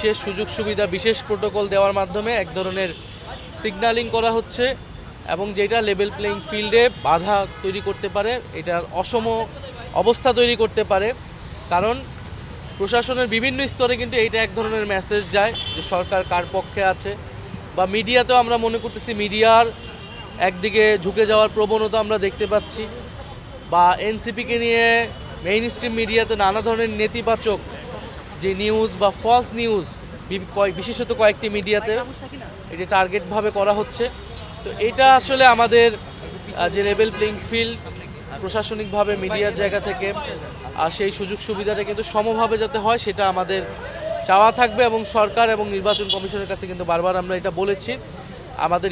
বিশেষ সুযোগ সুবিধা, বিশেষ প্রোটোকল দেওয়ার মাধ্যমে এক ধরনের সিগন্যালিং করা হচ্ছে এবং যেটা লেভেল প্লেইং ফিল্ডে বাধা তৈরি করতে পারে, এটার অসম অবস্থা তৈরি করতে পারে। কারণ প্রশাসনের বিভিন্ন স্তরে কিন্তু এইটা এক ধরনের মেসেজ যায় যে সরকার কার পক্ষে আছে, বা মিডিয়াতেও আমরা মনে করতেছি মিডিয়ার একদিকে ঝুঁকে যাওয়ার প্রবণতা আমরা দেখতে পাচ্ছি, বা এনসিপিকে নিয়ে মেইন স্ট্রিম মিডিয়াতে নানা ধরনের নেতিবাচক যে নিউজ বা ফলস নিউজ বিশেষত কয়েকটি মিডিয়াতে এটা টার্গেটভাবে করা হচ্ছে। তো এটা আসলে আমাদের যে লেভেল প্লেইং ফিল্ড প্রশাসনিকভাবে মিডিয়ার জায়গা থেকে সেই সুযোগ সুবিধাটা কিন্তু সমভাবে যাতে হয় সেটা আমাদের চাওয়া থাকবে, এবং সরকার এবং নির্বাচন কমিশনের কাছে কিন্তু বারবার আমরা এটা বলেছি। আমাদের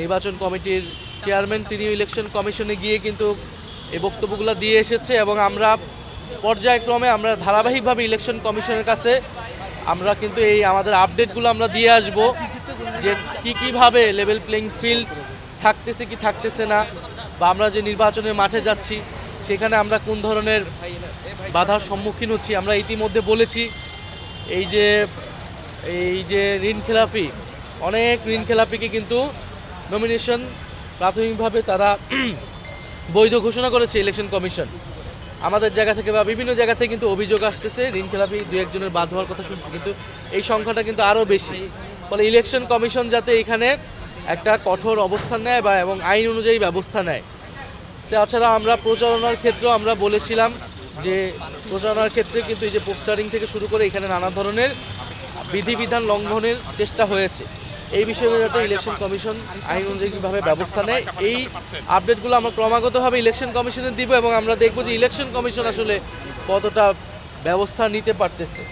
নির্বাচন কমিটির চেয়ারম্যান তিনি ইলেকশন কমিশনে গিয়ে কিন্তু এই বক্তব্যগুলো দিয়ে এসেছে, এবং আমরা পর্যায়ক্রমে আমরা ধারাবাহিকভাবে ইলেকশন কমিশনের কাছে আমরা কিন্তু এই আমাদের আপডেটগুলো আমরা দিয়ে আসব যে কীভাবে লেভেল প্লেইং ফিল্ড থাকতেছে কি থাকতেছে না, বা আমরা যে নির্বাচনের মাঠে যাচ্ছি সেখানে আমরা কোন ধরনের বাধার সম্মুখীন হচ্ছি। আমরা ইতিমধ্যে বলেছি এই যে ঋণখেলাপি, অনেক ঋণখেলাপিকে কিন্তু নমিনেশন প্রাথমিকভাবে তারা বৈধ ঘোষণা করেছে ইলেকশন কমিশন। আমাদের জায়গা থেকে বা বিভিন্ন জায়গা থেকে কিন্তু অভিযোগ আসতেছে ঋণখেলাপি দু একজনের বাদ হওয়ার কথা শুনছি, কিন্তু এই সংখ্যাটা কিন্তু আরও বেশি। ফলে ইলেকশন কমিশন যাতে এখানে একটা কঠোর অবস্থান নেয় বা এবং আইন অনুযায়ী ব্যবস্থা নেয়। তাছাড়া আমরা প্রচারণার ক্ষেত্রেও আমরা বলেছিলাম যে প্রচারণার ক্ষেত্রে কিন্তু এই যে পোস্টারিং থেকে শুরু করে এখানে নানা ধরনের বিধিবিধান লঙ্ঘনের চেষ্টা হয়েছে। এই বিষয়ে যাতে ইলেকশন কমিশন আইন অনুযায়ীভাবে ব্যবস্থা নেয়, এই আপডেটগুলো আমরা ক্রমাগতভাবে ইলেকশন কমিশনে দিব, এবং আমরা দেখব যে ইলেকশন কমিশন আসলে কতটা ব্যবস্থা নিতে পারতেছে।